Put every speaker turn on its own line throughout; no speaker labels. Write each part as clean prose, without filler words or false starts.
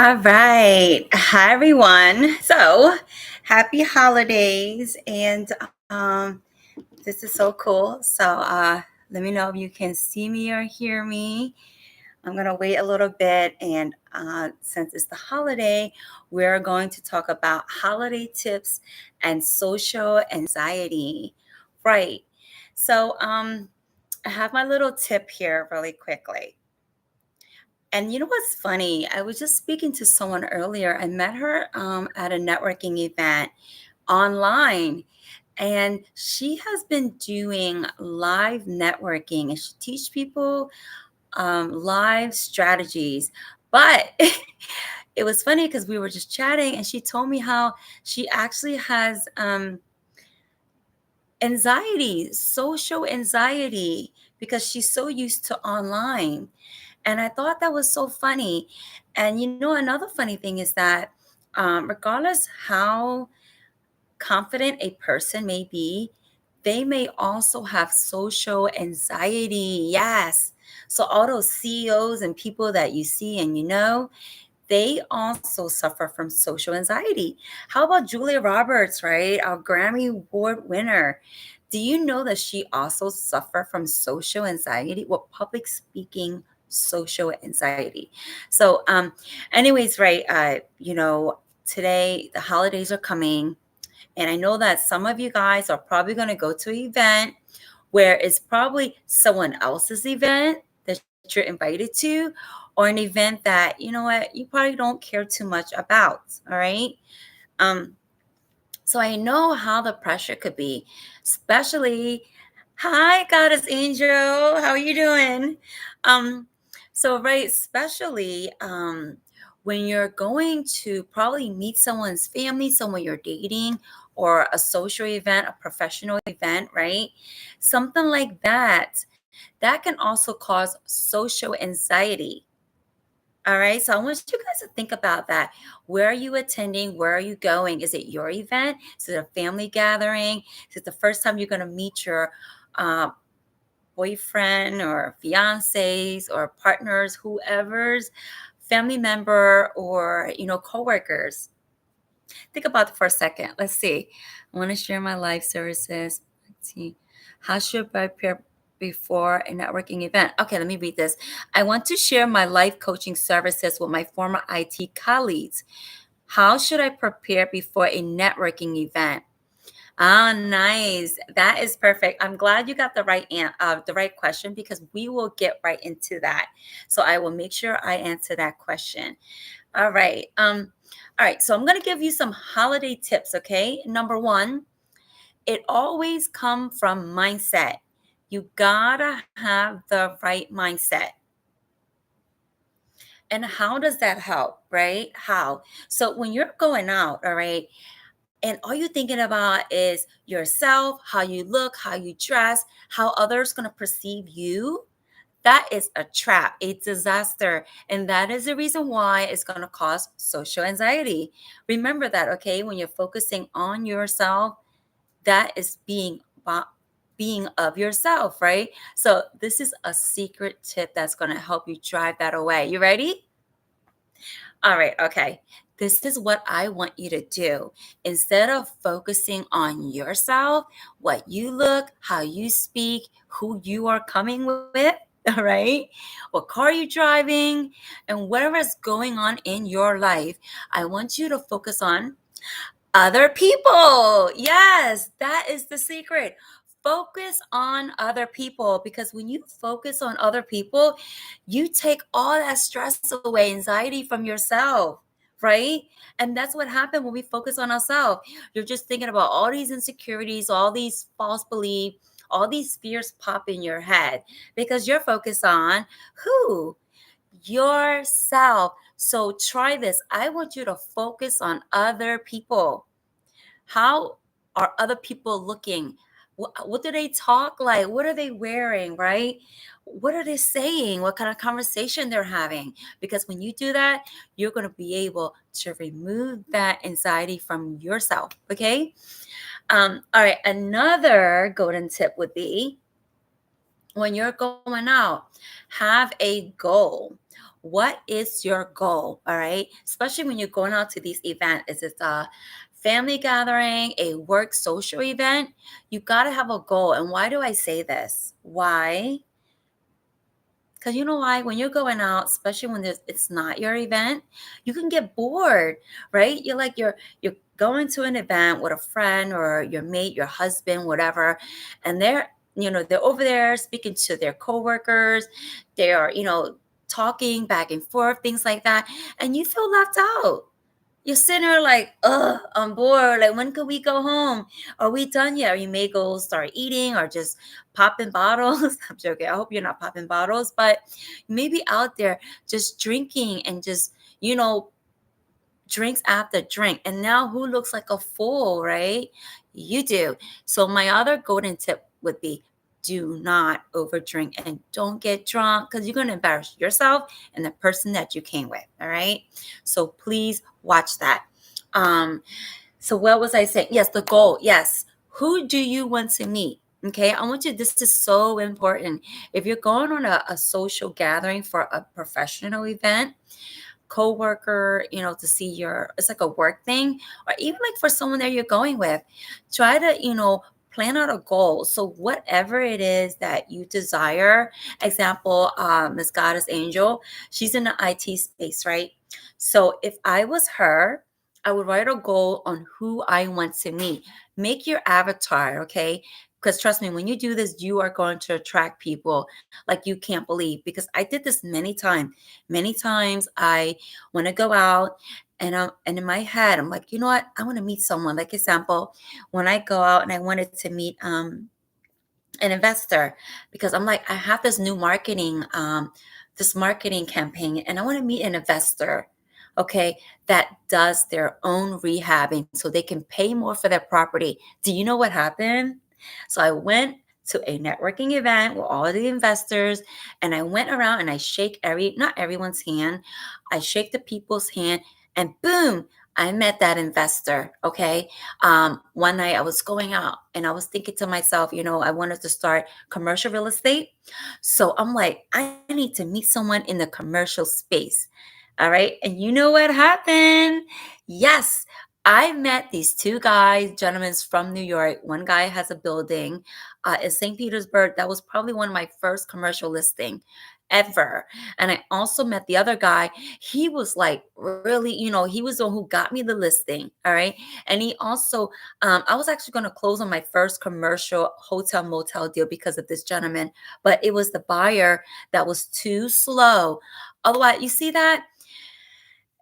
All right. Hi, everyone. So, happy holidays. And um, this is so cool. So, let me know if you can see me or hear me. I'm going to wait a little bit. And since it's the holiday, we're going to talk about holiday tips and social anxiety. Right. So, I have my little tip here really quickly. And you know what's funny? I was just speaking to someone earlier. I met her at a networking event online, and she has been doing live networking, and she teaches people live strategies. But it was funny because we were just chatting, and she told me how she actually has anxiety, social anxiety, because she's so used to online. And I thought that was so funny. And another funny thing is that regardless how confident a person may be, they may also have social anxiety. Yes. So all those CEOs and people that you see and they also suffer from social anxiety. How about Julia Roberts, right? Our Grammy Award winner. Do you know that she also suffered from social anxiety? Well, public speaking social anxiety. So, anyways, right, today the holidays are coming, and I know that some of you guys are probably going to go to an event where it's probably someone else's event that you're invited to, or an event that, you know what, you probably don't care too much about. All right. Um, so I know how the pressure could be, especially, hi, Goddess Angel. How are you doing? Um, so right, especially when you're going to probably meet someone's family, someone you're dating, or a social event, a professional event, right? Something like that can also cause social anxiety. All right. So I want you guys to think about that. Where are you attending? Where are you going? Is it your event? Is it a family gathering? Is it the first time you're going to meet your uh, boyfriend or fiancés or partners, whoever's family member or, coworkers? Think about it for a second. Let's see. I want to share my live services. Let's see. How should I prepare before a networking event? Okay, let me read this. I want to share my life coaching services with my former IT colleagues. How should I prepare before a networking event? Ah, nice. That is perfect. I'm glad you got the right question, because we will get right into that. So I will make sure I answer that question. All right. All right. So I'm going to give you some holiday tips. Okay. Number one, it always come from mindset. You gotta have the right mindset. And how does that help? Right? How? So when you're going out, all right, and all you're thinking about is yourself, how you look, how you dress, how others going to perceive you, that is a trap, a disaster. And that is the reason why it's going to cause social anxiety. Remember that, okay? When you're focusing on yourself, that is being of yourself, right? So this is a secret tip that's going to help you drive that away. You ready? All right, okay. This is what I want you to do. Instead of focusing on yourself, what you look, how you speak, who you are coming with, all right, what car you're driving, and whatever is going on in your life, I want you to focus on other people. Yes, that is the secret. Focus on other people, because when you focus on other people, you take all that stress away, anxiety from yourself, right? And that's what happened when we focus on ourselves. You're just thinking about all these insecurities, all these false beliefs, all these fears pop in your head because you're focused on who? Yourself. So try this. I want you to focus on other people. How are other people looking? What do they talk like? What are they wearing, right? What are they saying? What kind of conversation they're having? Because when you do that, you're going to be able to remove that anxiety from yourself. Okay. All right. Another golden tip would be, when you're going out, have a goal. What is your goal? All right. Especially when you're going out to these events. Is it a family gathering, a work social event? You got to have a goal. And why do I say this? Why? Because you know why? When you're going out, especially when it's not your event, you can get bored, right? You're going to an event with a friend or your mate, your husband, whatever, and they're over there speaking to their coworkers. They are, talking back and forth, things like that, and you feel left out. You're sitting there like, ugh, I'm bored. Like, when could we go home? Are we done yet? Or you may go start eating or just popping bottles. I'm joking. I hope you're not popping bottles, but maybe out there just drinking and just, drinks after drink. And now who looks like a fool, right? You do. So my other golden tip would be do not overdrink and don't get drunk because you're going to embarrass yourself and the person that you came with. All right. So please watch that. So what was I saying? Yes, the goal. Yes. Who do you want to meet? Okay. I want you, this is so important. If you're going on a social gathering for a professional event, coworker, to see it's like a work thing, or even like for someone that you're going with, try to, plan out a goal. So whatever it is that you desire, example, Miss Goddess Angel, she's in the IT space, right? So if I was her, I would write a goal on who I want to meet. Make your avatar, okay? Because trust me, when you do this, you are going to attract people like you can't believe. Because I did this many times. Many times I want to go out and in my head, I'm like, you know what? I want to meet someone. Like example, when I go out and I wanted to meet an investor because I'm like, I have this marketing campaign and I want to meet an investor, okay, that does their own rehabbing so they can pay more for their property. Do you know what happened? So I went to a networking event with all of the investors and I went around and I shake not everyone's hand. I shake the people's hand and boom, I met that investor. Okay. One night I was going out and I was thinking to myself, I wanted to start commercial real estate. So I'm like, I need to meet someone in the commercial space. All right. And you know what happened? Yes. I met these two guys, gentlemen from New York. One guy has a building in St. Petersburg. That was probably one of my first commercial listing ever. And I also met the other guy. He was like really, he was the one who got me the listing. All right. And he also, I was actually going to close on my first commercial hotel motel deal because of this gentleman, but it was the buyer that was too slow. Otherwise, you see that?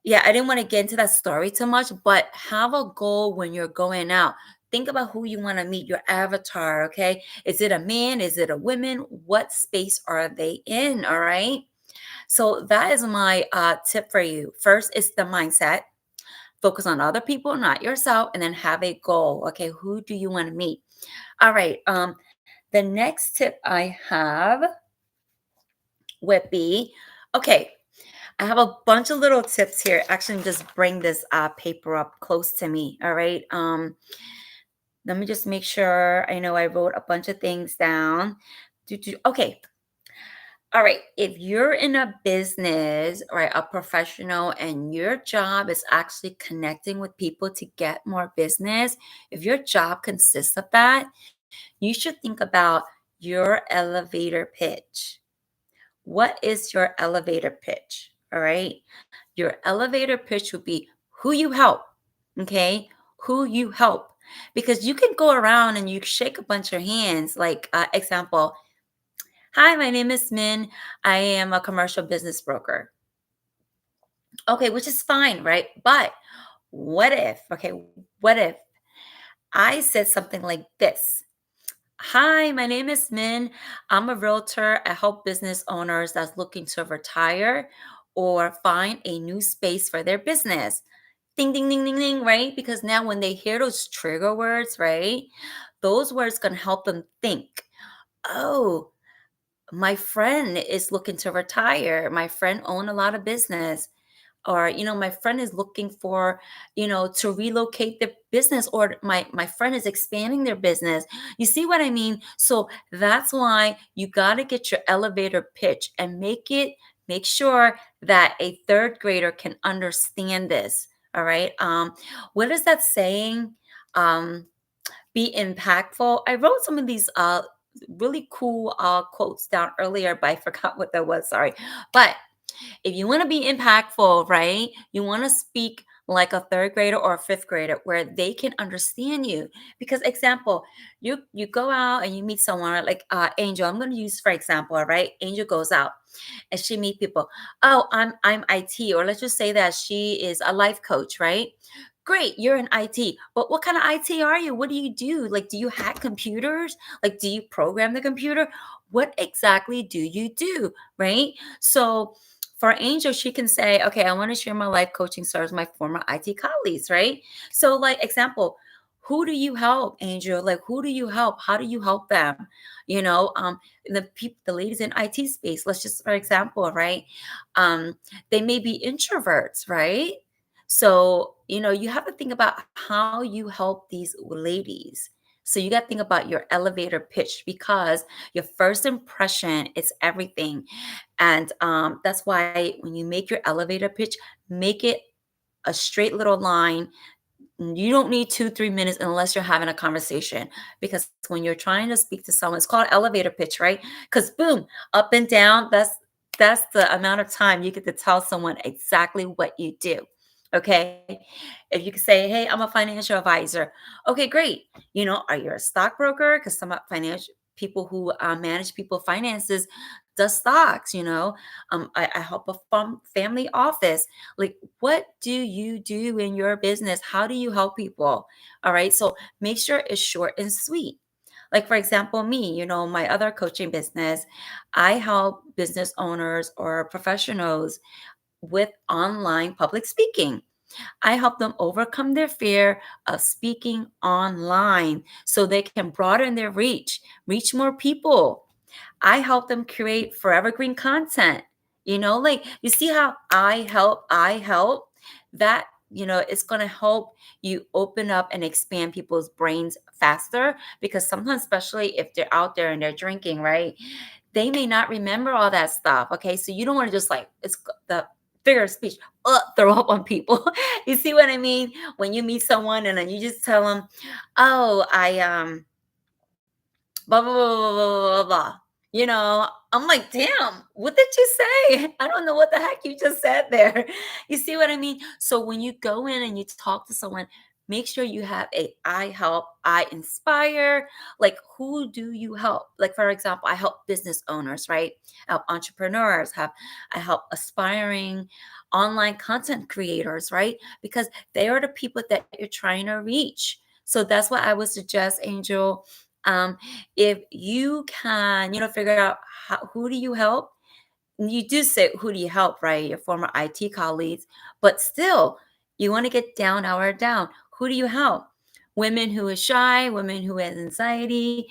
Yeah, I didn't want to get into that story too much, but have a goal when you're going out. Think about who you want to meet, your avatar, okay? Is it a man? Is it a woman? What space are they in? All right. So that is my tip for you. First is the mindset. Focus on other people, not yourself, and then have a goal. Okay, who do you want to meet? All right. The next tip I have would be okay. I have a bunch of little tips here. Actually, just bring this paper up close to me. All right. Let me just make sure. I know I wrote a bunch of things down. Okay. All right. If you're in a business, right, a professional, and your job is actually connecting with people to get more business, if your job consists of that, you should think about your elevator pitch. What is your elevator pitch? All right. Your elevator pitch would be who you help. Okay. Who you help. Because you can go around and you shake a bunch of hands. Like, example, hi, my name is Min. I am a commercial business broker. Okay, which is fine, right? But what if I said something like this? Hi, my name is Min. I'm a realtor. I help business owners that's looking to retire or find a new space for their business. Ding, ding, ding, ding, ding, right? Because now when they hear those trigger words, right, those words can help them think, oh, my friend is looking to retire. My friend own a lot of business. Or, my friend is looking for, to relocate their business, or my friend is expanding their business. You see what I mean? So that's why you got to get your elevator pitch and make it make sure that a third grader can understand this. All right. What is that saying? Um, be impactful. I wrote some of these really cool quotes down earlier, but I forgot what that was. Sorry. But if you want to be impactful, right? You want to speak like a third grader or a fifth grader where they can understand you. Because example, you go out and you meet someone like Angel. I'm going to use for example, all right? Angel goes out and she meet people. Oh, I'm IT, or let's just say that she is a life coach, right? Great, you're in IT, but what kind of IT are you? What do you do? Like, do you hack computers? Like, do you program the computer? What exactly do you do? Right? So for Angel, she can say, okay, I want to share my life coaching stars, my former IT colleagues, right? So, like, example, who do you help, Angel? Like, who do you help? How do you help them? You know, the people, the ladies in IT space, let's just, for example, right? They may be introverts, right? So, you have to think about how you help these ladies. So you got to think about your elevator pitch because your first impression is everything. And that's why when you make your elevator pitch, make it a straight little line. You don't need 2, 3 minutes unless you're having a conversation. Because when you're trying to speak to someone, it's called elevator pitch, right? Because boom, up and down, that's the amount of time you get to tell someone exactly what you do. Okay. If you could say, hey, I'm a financial advisor. Okay, great. Are you a stockbroker? Because some financial people who manage people finances does stocks. I help a family office. Like, what do you do in your business? How do you help people? All right. So make sure it's short and sweet. Like, for example, me, my other coaching business, I help business owners or professionals with online public speaking. I help them overcome their fear of speaking online so they can broaden their reach more people. I help them create forever green content. Like, you see how I help that, it's going to help you open up and expand people's brains faster because sometimes, especially if they're out there and they're drinking, right? They may not remember all that stuff. Okay. So you don't want to just like, it's the figure of speech, throw up on people. You see what I mean? When you meet someone and then you just tell them, oh, blah blah blah blah blah blah blah. I'm like, damn, what did you say? I don't know what the heck you just said there. You see what I mean? So when you go in and you talk to someone, make sure you have a I help, I inspire. Like, who do you help? Like, for example, I help business owners, right? I help entrepreneurs, I help aspiring online content creators, right? Because they are the people that you're trying to reach. So that's what I would suggest, Angel. um, if you can, figure out who do you help. You do say who do you help, right? Your former IT colleagues, but still, you want to get down, hour down. Who do you help? Women who is shy, women who has anxiety,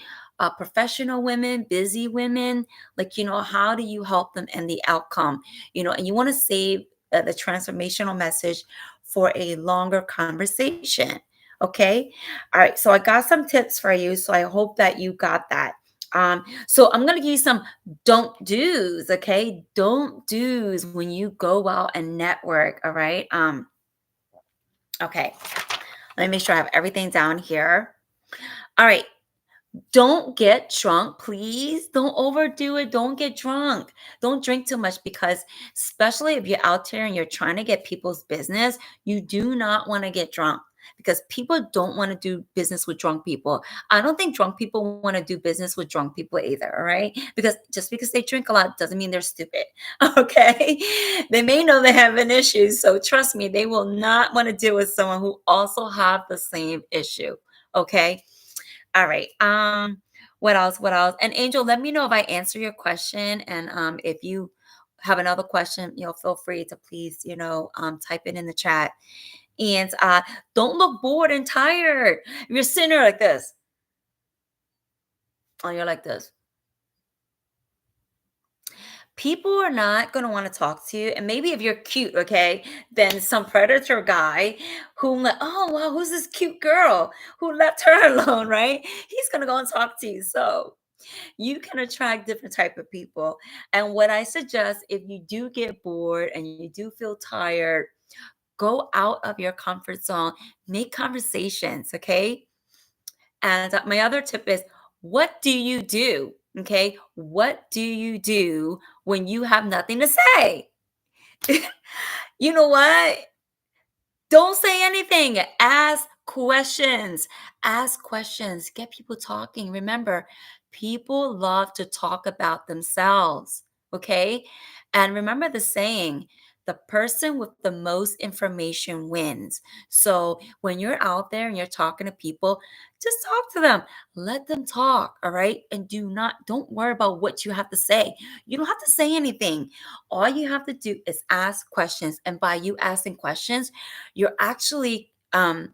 professional women, busy women. Like, how do you help them and the outcome? And you want to save the transformational message for a longer conversation. Okay. All right. So I got some tips for you. So I hope that you got that. So I'm going to give you some don't do's. Okay. Don't do's when you go out and network. All right. Okay. Let me make sure I have everything down here. All right. Don't get drunk, please. Don't overdo it. Don't get drunk. Don't drink too much because, especially if you're out there and you're trying to get people's business, you do not want to get drunk because people don't want to do business with drunk people. I don't think drunk people want to do business with drunk people either, all right? Because just because they drink a lot doesn't mean they're stupid, okay? They may know they have an issue, so trust me, they will not want to deal with someone who also have the same issue, okay? All right. What else? What else? And Angel, let me know if I answer your question. And if you have another question, feel free to please, type it in the chat. And don't look bored and tired. If you're sitting there like this, oh, you're like this. People are not going to want to talk to you. And maybe if you're cute, okay, then some predator guy who like, oh wow, who's this cute girl who left her alone, right? He's going to go and talk to you. So You can attract different type of people. And what I suggest, if you do get bored and you do feel tired, go out of your comfort zone, make conversations, okay? And my other tip is, what do you do? Okay? What do you do when you have nothing to say? You know what? Don't say anything. Ask questions. Ask questions. Get people talking. Remember, people love to talk about themselves. Okay. And remember the saying, the person with the most information wins. So when you're out there and you're talking to people, just talk to them. Let them talk. All right. And don't worry about what you have to say. You don't have to say anything. All you have to do is ask questions. And by you asking questions, you're actually what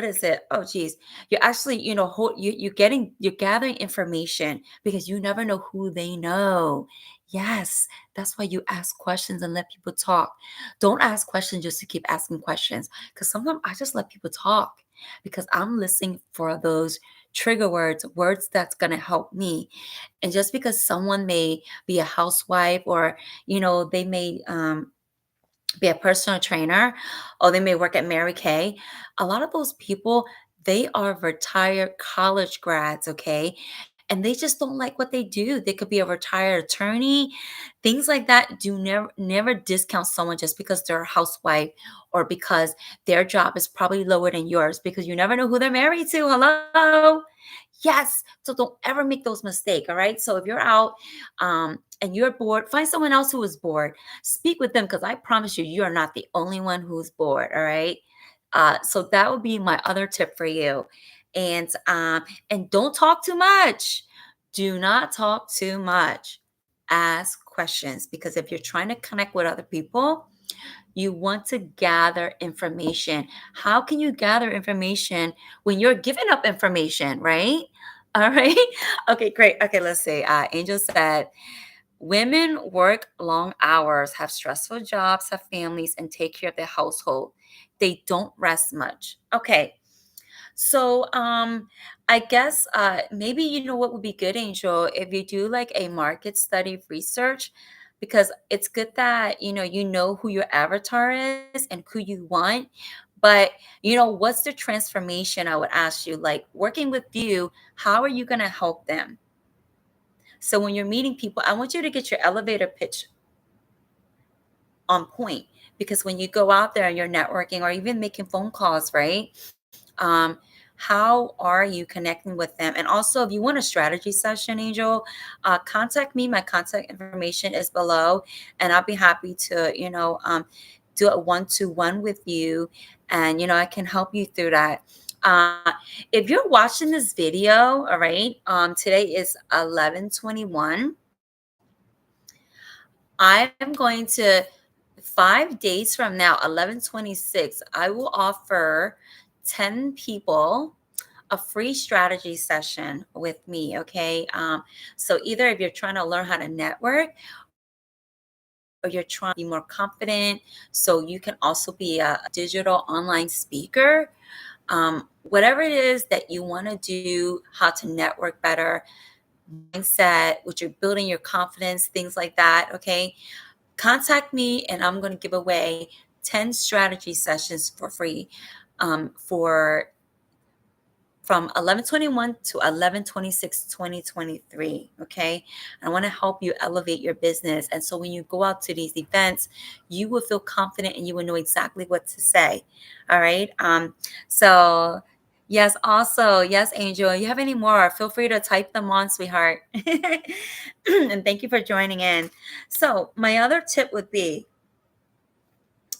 is it? Oh geez. You're actually, you're gathering information because you never know who they know. Yes, that's why you ask questions and let people talk. Don't ask questions just to keep asking questions, because sometimes I just let people talk because I'm listening for those trigger words, words that's going to help me. And just because someone may be a housewife, or they may be a personal trainer, or they may work at Mary Kay. A lot of those people, they are retired college grads, okay? And they just don't like what they do. They could be a retired attorney, things like that. Do never discount someone just because they're a housewife, or because their job is probably lower than yours, because you never know who they're married to. Hello. Yes. So don't ever make those mistakes. All right. So if you're out and you're bored, find someone else who is bored. Speak with them, because I promise you, you are not the only one who's bored. All right. So that would be my other tip for you. And don't talk too much. Do not talk too much. Ask questions, because if you're trying to connect with other people, you want to gather information. How can you gather information when you're giving up information, right? All right. Okay, great. Okay, let's see. Angel said, women work long hours, have stressful jobs, have families, and take care of their household. They don't rest much. Okay. So I guess maybe what would be good, Angel, if you do like a market study research, because it's good that you know who your avatar is and who you want. But what's the transformation? I would ask you, like, working with you, how are you going to help them? So when you're meeting people, I want you to get your elevator pitch on point, because when you go out there and you're networking or even making phone calls, right? um, how are you connecting with them? And also, if you want a strategy session, Angel, contact me. My contact information is below, and I'll be happy to do a one-to-one with you, and I can help you through that. uh, if you're watching this video, all right, today is 11/21. I'm going to, 5 days from now, 11/26, I will offer 10 people a free strategy session with me. Okay. So either if you're trying to learn how to network, or you're trying to be more confident, so you can also be a digital online speaker, whatever it is that you want to do, how to network better, mindset, which you're building your confidence, things like that. Okay. Contact me, and I'm going to give away 10 strategy sessions for free, for from 11/21 to 11/26, 2023. Okay. I want to help you elevate your business. And so when you go out to these events, you will feel confident and you will know exactly what to say. All right. So yes, also, yes, Angel, you have any more, feel free to type them on, sweetheart. And thank you for joining in. So my other tip would be,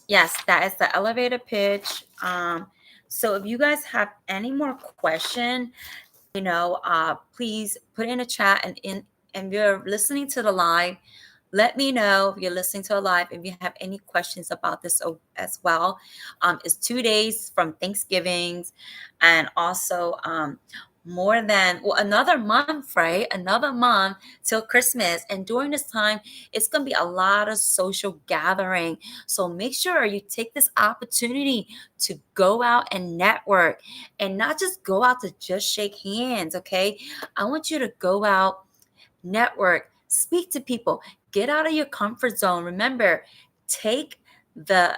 yes, that is the elevator pitch. So if you guys have any more question, please put in a chat, and you're listening to the live, let me know if you're listening to a live, if you have any questions about this as well. It's 2 days from Thanksgiving, and also more than, well, another month, right? Another month till Christmas. And during this time, it's going to be a lot of social gathering. So make sure you take this opportunity to go out and network, and not just go out to just shake hands, okay? I want you to go out, network, speak to people, get out of your comfort zone. Remember, take the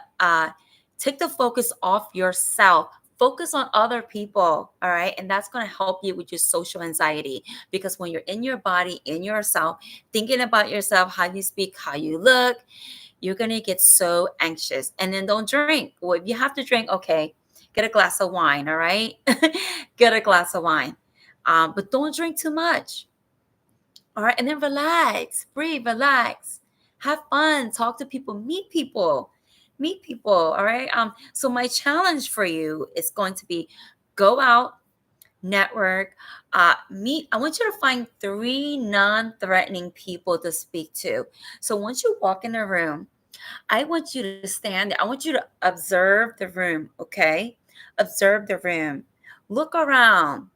take the focus off yourself. Focus on other people, all right? And that's going to help you with your social anxiety, because when you're in your body, in yourself, thinking about yourself, how you speak, how you look, you're going to get so anxious. And then don't drink. Well, if you have to drink, okay, get a glass of wine, all right? Get a glass of wine. But don't drink too much. All right. And then relax, breathe, relax, have fun, talk to people, meet people. All right. So my challenge for you is going to be go out, network, meet. I want you to find 3 non-threatening people to speak to. So once you walk in a room, I want you to stand there. I want you to observe the room. Okay. Observe the room. Look around.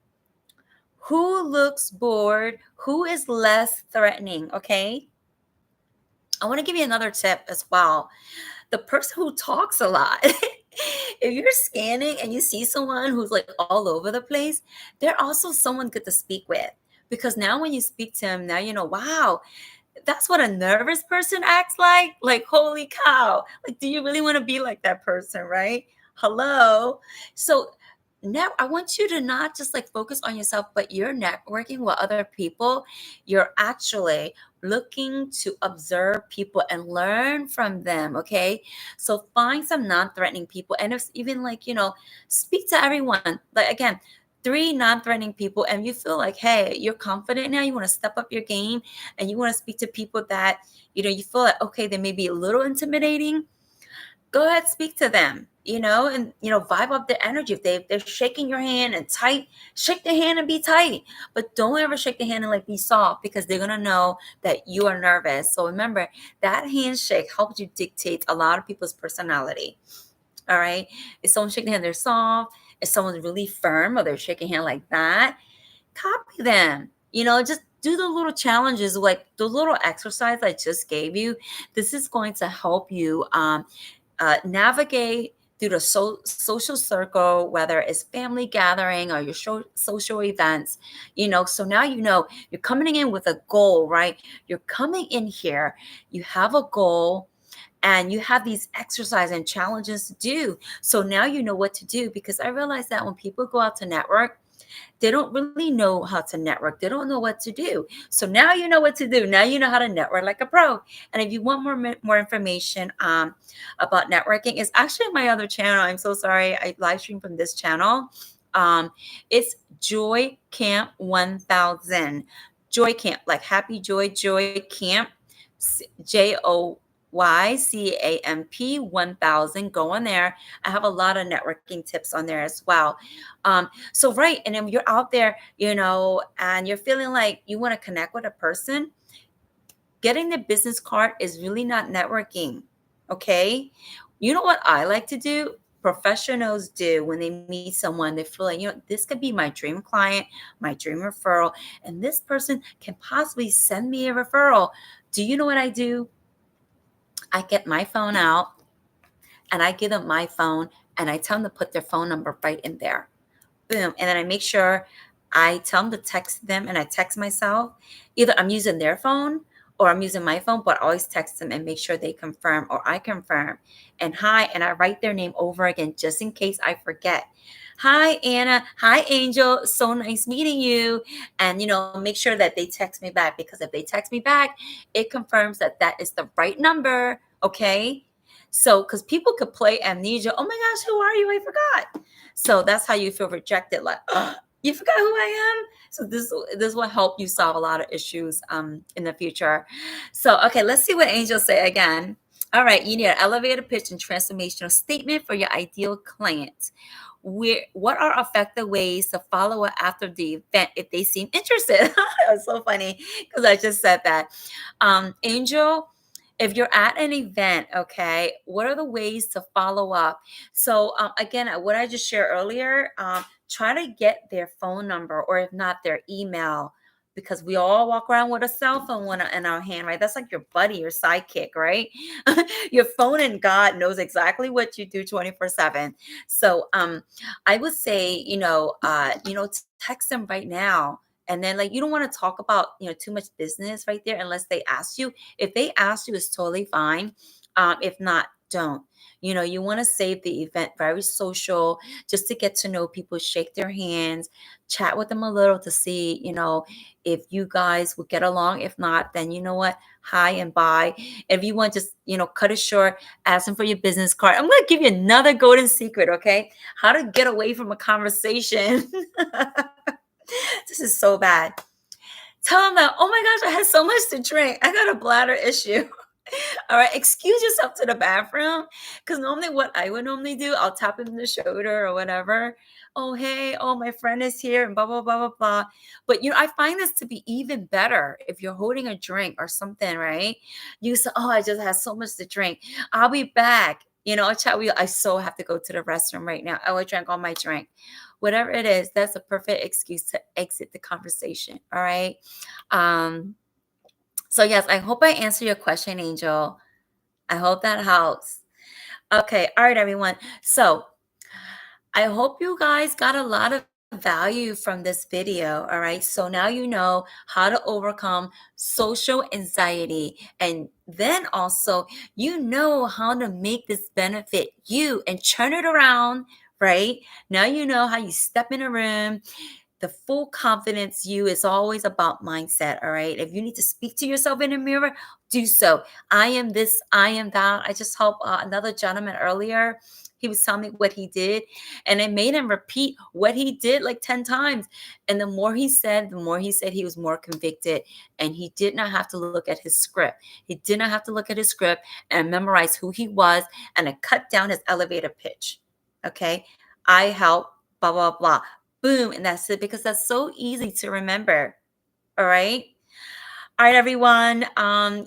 Who looks bored? Who is less threatening? Okay. I want to give you another tip as well. The person who talks a lot. If you're scanning and you see someone who's like all over the place, they're also someone good to speak with. Because now when you speak to them, now you know, wow, that's what a nervous person acts like. Like, holy cow. Like, do you really want to be like that person, right? Hello. So now I want you to not just like focus on yourself, but you're networking with other people. You're actually looking to observe people and learn from them. Okay. So find some non-threatening people. And if even like, speak to everyone. Like, again, 3 non-threatening people, and you feel like, hey, you're confident now, you want to step up your game, and you want to speak to people that you feel like, okay, they may be a little intimidating. Go ahead, speak to them, and vibe up their energy. If they're shaking your hand and tight, shake the hand and be tight. But don't ever shake the hand and like be soft, because they're gonna know that you are nervous. So remember, that handshake helps you dictate a lot of people's personality. All right. If someone's shaking hand, they're soft. If someone's really firm or they're shaking hand like that, copy them. Just do the little challenges, like the little exercise I just gave you. This is going to help you navigate through the social circle, whether it's family gathering or your social events. So now you're coming in with a goal, right? You're coming in here, you have a goal, and you have these exercise and challenges to do. So now you know what to do, because I realize that when people go out to network, they don't really know how to network. They don't know what to do. So now you know what to do. Now you know how to network like a pro. And if you want more information about networking, it's actually on my other channel. I'm so sorry. I live stream from this channel. It's Joy Camp 1000. Joy Camp, like Happy Joy Camp, JOYCAMP 1000. Go on there. I have a lot of networking tips on there as well. So right, and then you're out there, and you're feeling like you want to connect with a person. Getting the business card is really not networking. Okay. You know what I like to do? Professionals do when they meet someone, they feel like, this could be my dream client, my dream referral, and this person can possibly send me a referral. Do you know what I do? I get my phone out and I give them my phone, and I tell them to put their phone number right in there. Boom. And then I make sure I tell them to text them, and I text myself. Either I'm using their phone or I'm using my phone, but I always text them and make sure they confirm or I confirm. And hi, and I write their name over again just in case I forget. Hi, Anna. Hi, Angel. So nice meeting you. And, make sure that they text me back, because if they text me back, it confirms that that is the right number. Okay. So, because people could play amnesia. Oh my gosh, who are you? I forgot. So that's how you feel rejected. Like, you forgot who I am. So this will help you solve a lot of issues in the future. So, okay, let's see what angels say again. All right, you need an elevator pitch and transformational statement for your ideal client. What are effective ways to follow up after the event if they seem interested? It's so funny because I just said that. Angel, if you're at an event, okay, what are the ways to follow up? So again, what I just shared earlier, try to get their phone number, or if not, their email, because we all walk around with a cell phone in our hand, right? That's like your buddy, your sidekick, right? Your phone and God knows exactly what you do 24/7. So I would say, text them right now. And then, like, you don't want to talk about, too much business right there unless they ask you. If they ask you, it's totally fine. If not, don't. You want to save the event very social, just to get to know people, shake their hands, chat with them a little to see, if you guys would get along. If not, then you know what? Hi and bye. If you want, just, cut it short, ask them for your business card. I'm going to give you another golden secret, okay? How to get away from a conversation. This is so bad. Tell them that, oh my gosh, I had so much to drink. I got a bladder issue. All right, excuse yourself to the bathroom. Because normally, what I would normally do, I'll tap him in the shoulder or whatever. Oh, hey, oh, my friend is here, and blah, blah, blah, blah, blah. But, I find this to be even better if you're holding a drink or something, right? You say, oh, I just had so much to drink. I'll be back. I'll chat with you. I so have to go to the restroom right now. Oh, I drank all my drink. Whatever it is, that's a perfect excuse to exit the conversation. All right. So yes, I hope I answered your question, Angel. I hope that helps. Okay. All right, everyone. So I hope you guys got a lot of value from this video. All right. So now you know how to overcome social anxiety. And then also, you know how to make this benefit you and turn it around. Right. Now you know how you step in a room. The full confidence you is always about mindset. All right. If you need to speak to yourself in the mirror, do so. I am this, I am that. I just helped another gentleman earlier. He was telling me what he did, and it made him repeat what he did like 10 times. And the more he said, he was more convicted. And he did not have to look at his script. He did not have to look at his script and memorize who he was and to cut down his elevator pitch. Okay. I help, blah, blah, blah. Boom. And that's it, because that's so easy to remember. All right. All right, everyone.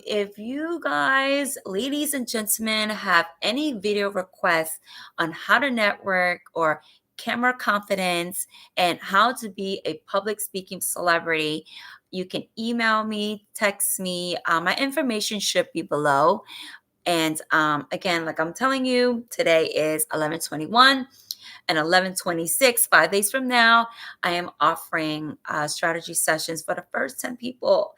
If you guys, ladies and gentlemen, have any video requests on how to network or camera confidence and how to be a public speaking celebrity, you can email me, text me. My information should be below. And again, like I'm telling you, today is 11/21. And 11/26, 5 days from now, I am offering strategy sessions for the first 10 people.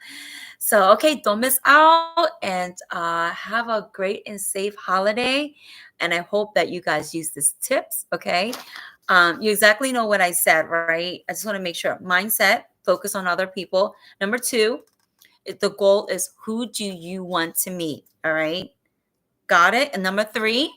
So, okay, don't miss out, and have a great and safe holiday. And I hope that you guys use these tips, okay? You exactly know what I said, right? I just want to make sure. Mindset, focus on other people. Number 2, the goal is, who do you want to meet, all right? Got it? And number 3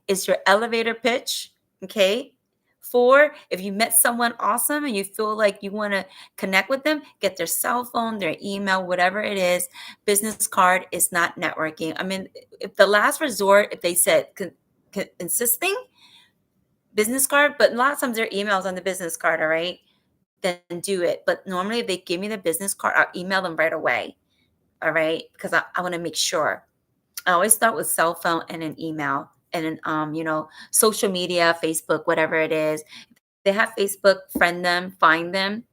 is your elevator pitch, okay? 4, if you met someone awesome and you feel like you want to connect with them, get their cell phone, their email, whatever it is. Business card is not networking. I mean, if the last resort, if they said insisting business card, but a lot of times their emails on the business card, all right, then do it. But normally if they give me the business card, I'll email them right away, all right, because I want to make sure. I always start with cell phone and an email, and then social media, Facebook, whatever it is. They have Facebook, friend them, find them,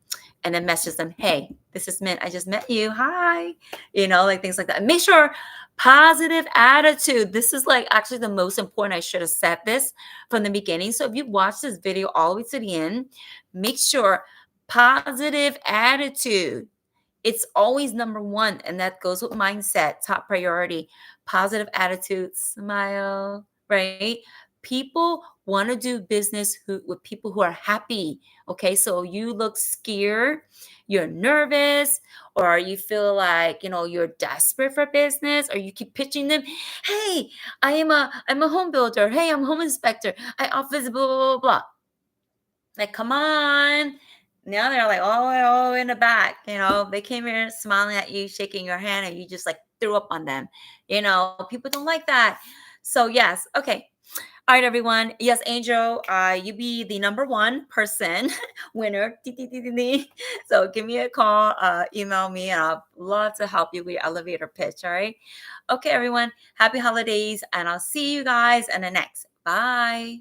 and then message them. Hey, this is Mint. I just met you. Hi. Like things like that. And make sure positive attitude. This is like actually the most important. I should have said this from the beginning. So if you watch this video all the way to the end, make sure positive attitude. It's always number 1, and that goes with mindset, top priority, positive attitude, smile, right? People want to do business with people who are happy. Okay, so you look scared, you're nervous, or you feel like you're desperate for business, or you keep pitching them. Hey, I'm a home builder. Hey, I'm a home inspector. I office blah blah blah blah. Like, come on. Now they're like all in the back. They came here smiling at you, shaking your hand, and you just like threw up on them. People don't like that. So yes, okay. All right, everyone. Yes, Angel, you be the number 1 person winner. So give me a call, email me, and I'll love to help you with your elevator pitch. All right. Okay, everyone. Happy holidays, and I'll see you guys in the next. Bye.